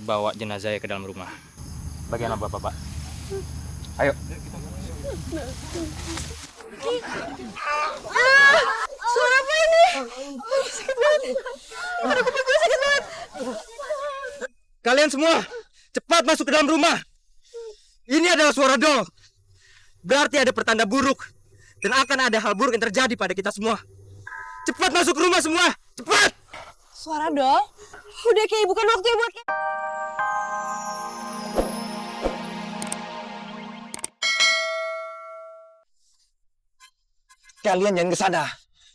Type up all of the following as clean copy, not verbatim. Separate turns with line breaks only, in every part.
bawa jenazahnya ke dalam rumah. Bagaimana Bapak? Ayo.
Suara apa ini? Sakit banget. Aduh, kuping gue sakit banget.
Kalian semua, cepat masuk ke dalam rumah. Ini adalah suara dol. Berarti ada pertanda buruk. Dan akan ada hal buruk yang terjadi pada kita semua. Cepat masuk ke rumah semua. Cepat.
Suara dol? Udah kayak bukan waktunya buat
Kalian jangan ke sana.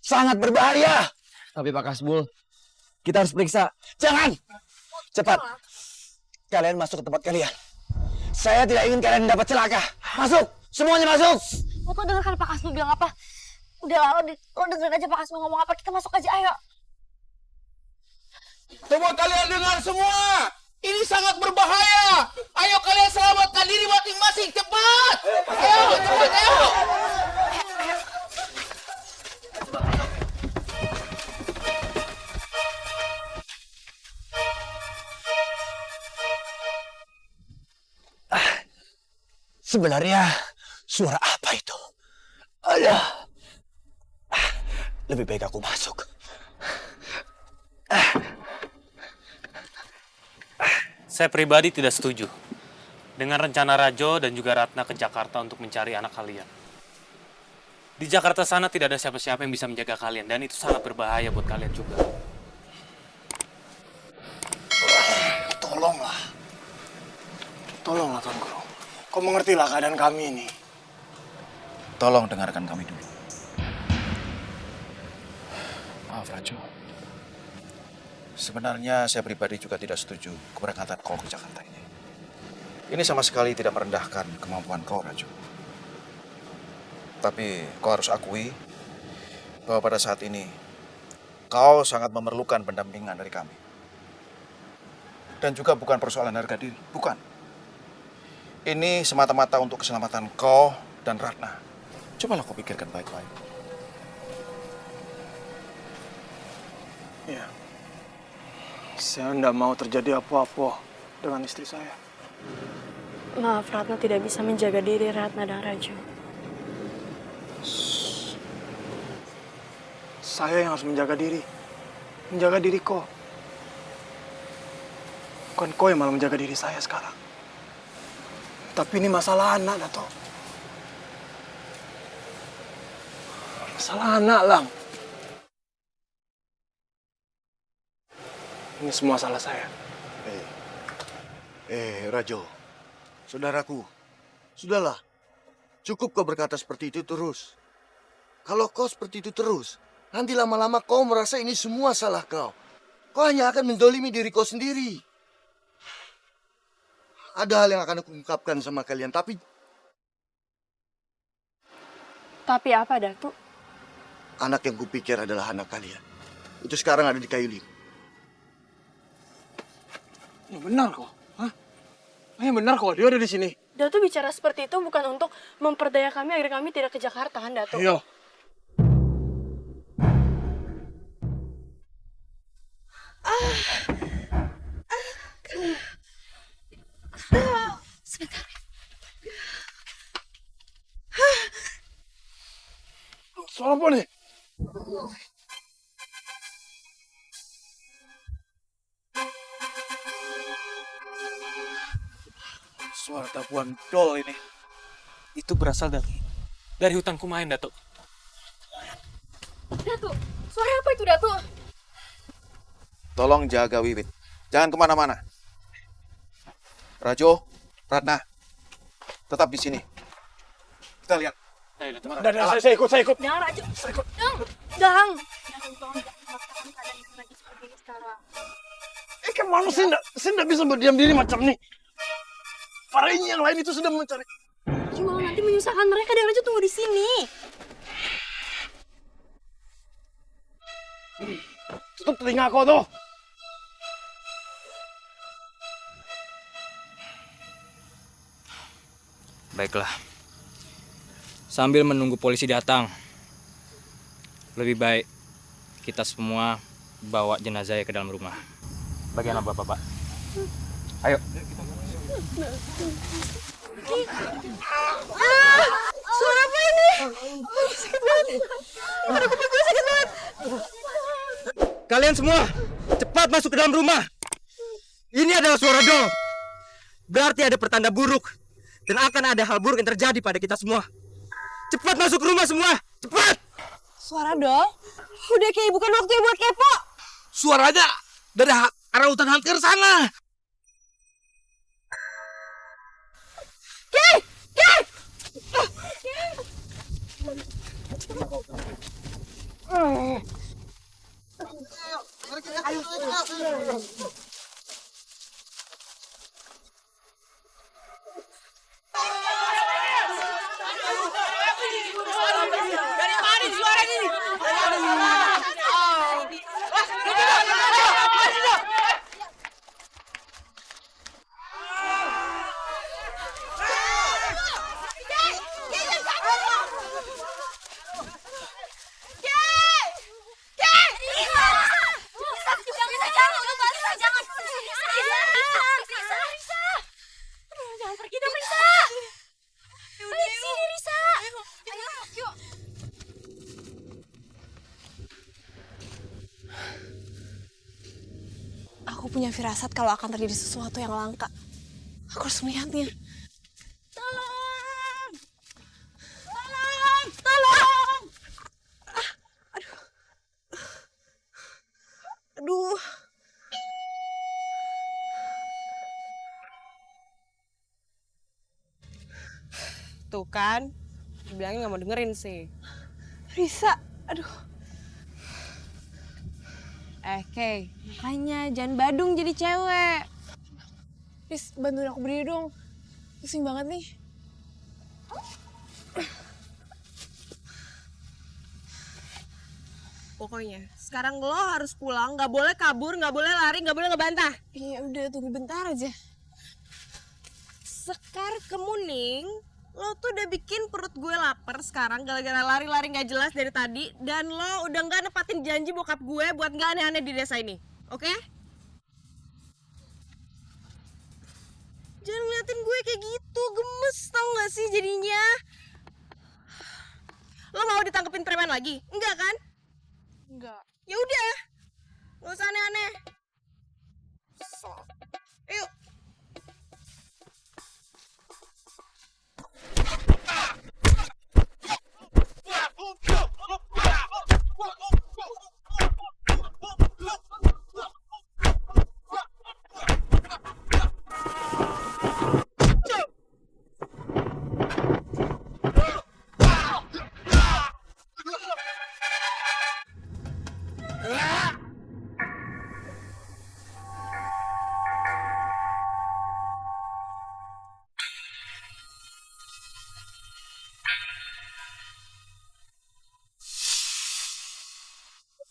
Sangat berbahaya. Tapi Pak Kasbul, kita harus periksa. Jangan. Cepat. Kalian masuk ke tempat kalian. Saya tidak ingin kalian dapat celaka. Masuk. Semuanya masuk.
Lo tuh denger kan Pak Kasmu bilang apa? Udah lah, lo dengerin aja Pak Kasmu ngomong apa. Kita masuk aja, ayo.
Coba kalian dengar semua. Ini sangat berbahaya. Ayo kalian selamatkan diri masing-masing. Cepat. Ayo, cepat, ayo.
Sebenarnya suara apa itu? Ada. Lebih baik aku masuk.
Saya pribadi tidak setuju dengan rencana Rajo dan juga Ratna ke Jakarta untuk mencari anak kalian. Di Jakarta sana tidak ada siapa-siapa yang bisa menjaga kalian dan itu sangat berbahaya buat kalian juga.
Tolonglah. Tolonglah Tuan Guru. Kau mengertilah keadaan kami ini. Tolong dengarkan kami dulu. Maaf Rajo. Sebenarnya saya pribadi juga tidak setuju keberangkatan kau ke Jakarta ini. Ini sama sekali tidak merendahkan kemampuan kau, Rajo. Tapi kau harus akui bahwa pada saat ini kau sangat memerlukan pendampingan dari kami. Dan juga bukan persoalan harga diri, bukan. Ini semata-mata untuk keselamatan kau dan Ratna. Cobalah kau pikirkan baik-baik.
Ya, saya tidak mau terjadi apa-apa dengan istri saya.
Maaf, Ratna tidak bisa menjaga diri Ratna dan Raju.
Saya yang harus menjaga diri. Menjaga diri kau. Bukan kau yang malah menjaga diri saya sekarang. Tapi ini masalah anak, Dato. Masalah anak, Lang. Ini semua salah saya.
Rajo, saudaraku, sudahlah. Cukup kau berkata seperti itu terus. Kalau kau seperti itu terus, nanti lama-lama kau merasa ini semua salah kau. Kau hanya akan mendolimi diri kau sendiri. Ada hal yang akan aku ungkapkan sama kalian, tapi
Tapi apa, Datuk?
anak yang kupikir adalah anak kalian. Itu sekarang ada di kayu lima.
Ya benar kok. Hah? Ya benar kok, dia ada di sini.
Datuk bicara seperti itu bukan untuk memperdaya kami agar kami tidak ke Jakarta, kan, Datuk?
Iya.
Sebentar.
Suara apa nih?
Suara tabuhan dol ini. Itu berasal dari hutan Kumain, Datuk.
Datuk, suara apa itu, Datuk?
Tolong jaga Wiwit. Jangan kemana-mana. Rajo, Ratna, tetap di sini. Kita lihat.
Ayo, Datuk.
Saya ikut.
Jangan, Raju. Dang. Dang, tolong jangan memaksakan keadaan itu lagi seperti ini sekarang.
Kemana saya nggak bisa berdiam diri macam ini. Para ini yang lain itu sudah mencari.
Cuma nanti menyusahkan mereka dan Raju tunggu di sini.
Tutup telinga kau tuh.
Baiklah. Sambil menunggu polisi datang, lebih baik kita semua bawa jenazahnya ke dalam rumah. Bagaimana Bapak? Ayo.
Suara apa ini? Sakit banget. Aduh, kuping gue sakit banget.
Kalian semua, cepat masuk ke dalam rumah. Ini adalah suara dol. Berarti ada pertanda buruk. Dan akan ada hal buruk yang terjadi pada kita semua. Cepat masuk ke rumah semua. Cepat.
Suara dong? Udah kayak bukan waktunya buat kepo.
Suaranya dari arah hutan hampir sana.
Kay! Kay! Dari mana suara ini? Jangan pergi dong, Risa. Ayo sini, Risa. Ayo, yuk. Aku punya firasat kalau akan terjadi sesuatu yang langka. Aku harus melihatnya. Tolong! Tolong! Tolong! Aduh. Aduh.
Tuh kan, dibilangin gak mau dengerin sih.
Risa, aduh.
Kay, makanya jangan badung jadi cewek.
Riz, bantuin aku berdiri dong. Pusing banget nih.
Pokoknya, sekarang lo harus pulang, gak boleh kabur, gak boleh lari, gak boleh ngebantah.
Iya udah, tunggu bentar aja.
Sekar Kemuning, lo tuh udah bikin perut gue lapar sekarang gara-gara lari-lari gak jelas dari tadi. Dan lo udah gak nepatin janji bokap gue buat gak aneh-aneh di desa ini. Oke? Jangan ngeliatin gue kayak gitu, gemes tau gak sih jadinya? Lo mau ditangkepin preman lagi? Enggak kan?
Enggak.
Ya udah, gak usah aneh-aneh. Yuk.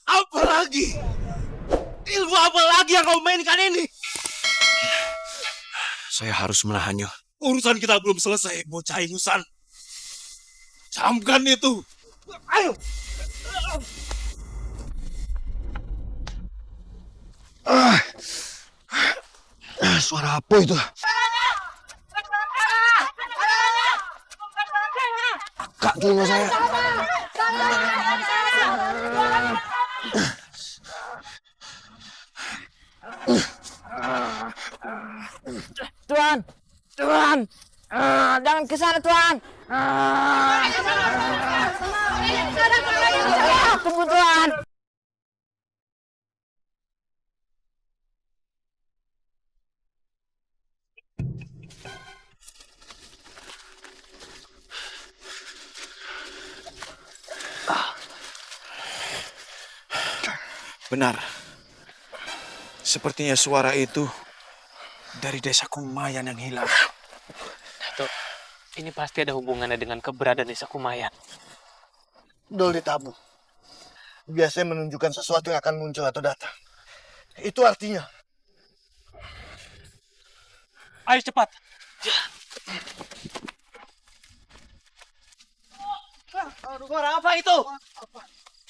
Apa lagi? Ilmu apa lagi yang kau mainkan ini?
Saya harus menahannya.
Urusan kita belum selesai, bocah ingusan. Camkan itu. Ayo.
Suara apa itu? Kak, telinga saya.
Tuan, Tuan, jangan ke sana, Tuan. Tunggu, Tuan.
Benar. Sepertinya suara itu dari desa Kumayan yang hilang.
Dato, ini pasti ada hubungannya dengan keberadaan desa Kumayan.
Dol ditabuh. Biasanya menunjukkan sesuatu yang akan muncul atau datang. Itu artinya.
Ayo cepat.
Suara apa itu?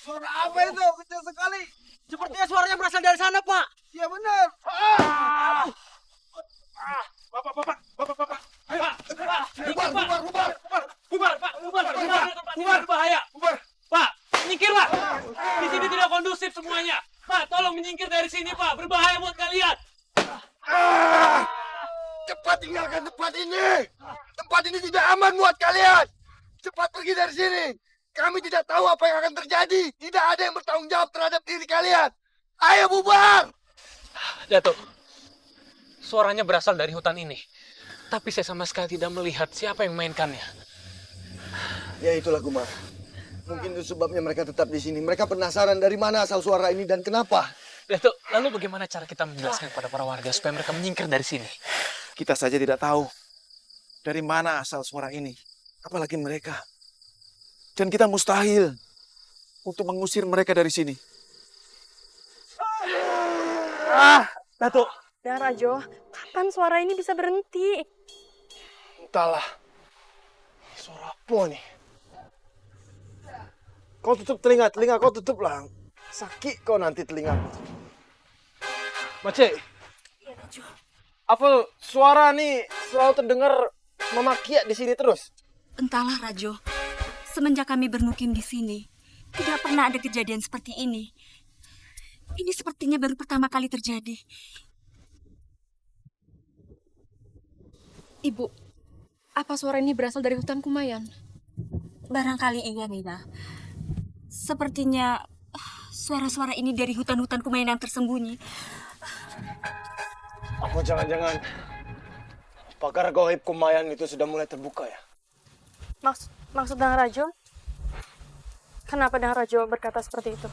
Suara apa itu? Kecil sekali. Sepertinya suaranya berasal dari sana, Pak. Iya benar.
Bubar, bahaya. Pak, menyingkir, Pak. Di sini tidak kondusif semuanya. Pak, tolong menyingkir dari sini, Pak. Berbahaya buat kalian.
Cepat tinggalkan tempat ini. Tempat ini tidak aman buat kalian. Cepat pergi dari sini. Kami tidak tahu apa yang akan terjadi. Tidak ada yang bertanggung jawab terhadap diri kalian. Ayo bubar.
Datuk, suaranya berasal dari hutan ini. Tapi saya sama sekali tidak melihat siapa yang memainkannya.
Ya itulah Gumar. Mungkin itu sebabnya mereka tetap di sini. Mereka penasaran dari mana asal suara ini dan kenapa.
Datuk, lalu bagaimana cara kita menjelaskan kepada para warga supaya mereka menyingkir dari sini?
Kita saja tidak tahu dari mana asal suara ini, apalagi mereka. Dan kita mustahil untuk mengusir mereka dari sini.
Datuk.
Dan Rajo, kapan suara ini bisa berhenti?
Entahlah. Suara apa nih? Kau tutup telinga kau tutup lah. Sakit kau nanti telinga. Mace. Apa suara nih selalu terdengar memakiak di sini terus?
Entahlah Rajo, semenjak kami bermukim di sini, tidak pernah ada kejadian seperti ini. Ini sepertinya baru pertama kali terjadi.
Ibu, apa suara ini berasal dari hutan Kumayan?
Barangkali iya, Nina. Sepertinya suara-suara ini dari hutan-hutan Kumayan yang tersembunyi.
Apa jangan-jangan pagar gaib Kumayan itu sudah mulai terbuka ya?
Maksud Dang Rajo? Kenapa Dang Rajo berkata seperti itu?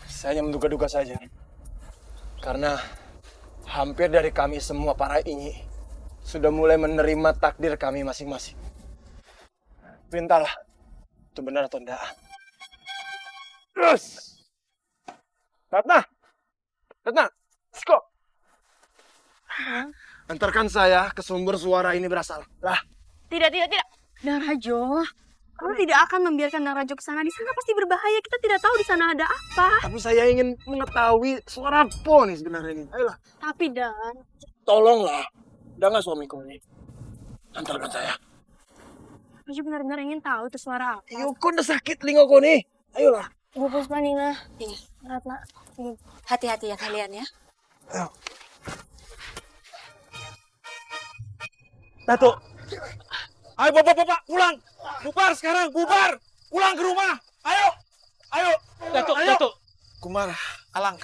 Saya hanya menduga-duga saja. Karena hampir dari kami semua para inyi sudah mulai menerima takdir kami masing-masing. Entahlah, itu benar atau tidak. Terus! Ratna! Skop! Antarkan saya ke sumber suara ini berasal. Lah.
Tidak.
Dang Rajo, kamu tidak akan membiarkan Dang Rajo ke sana. Di sana pasti berbahaya. Kita tidak tahu di sana ada apa.
Tapi saya ingin mengetahui suara apa nih sebenarnya ini. Ayolah.
Tapi Dang,
Tolonglah. Jangan suamiku ini. Antarkan saya.
Rajo benar-benar ingin tahu itu suara apa.
Ayo, kok udah sakit telingaku nih. Ayolah.
Ibu Puspa, Nina,
Iya.
Ratna.
Hati-hati ya kalian ya.
Ayo.
Datuk,
Ayo bapak-bapak, pulang. Bubar sekarang, bubar. Pulang ke rumah. Ayo.
Datuk.
Kumar, Alang,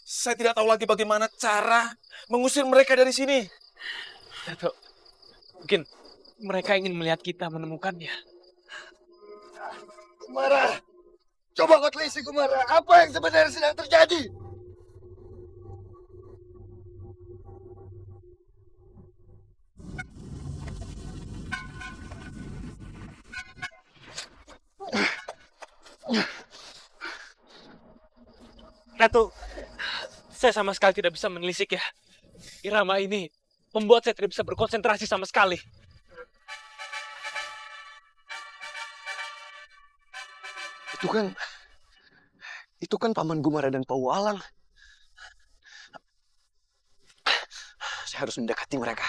saya tidak tahu lagi bagaimana cara mengusir mereka dari sini.
Datuk, mungkin mereka ingin melihat kita menemukannya.
Kumara, coba kau telisik Kumara. Apa yang sebenarnya sedang terjadi?
Datuk, saya sama sekali tidak bisa menelisik ya. Irama ini membuat saya tidak bisa berkonsentrasi sama sekali.
Itu kan Paman Gumara dan Pak Walang. Saya harus mendekati mereka.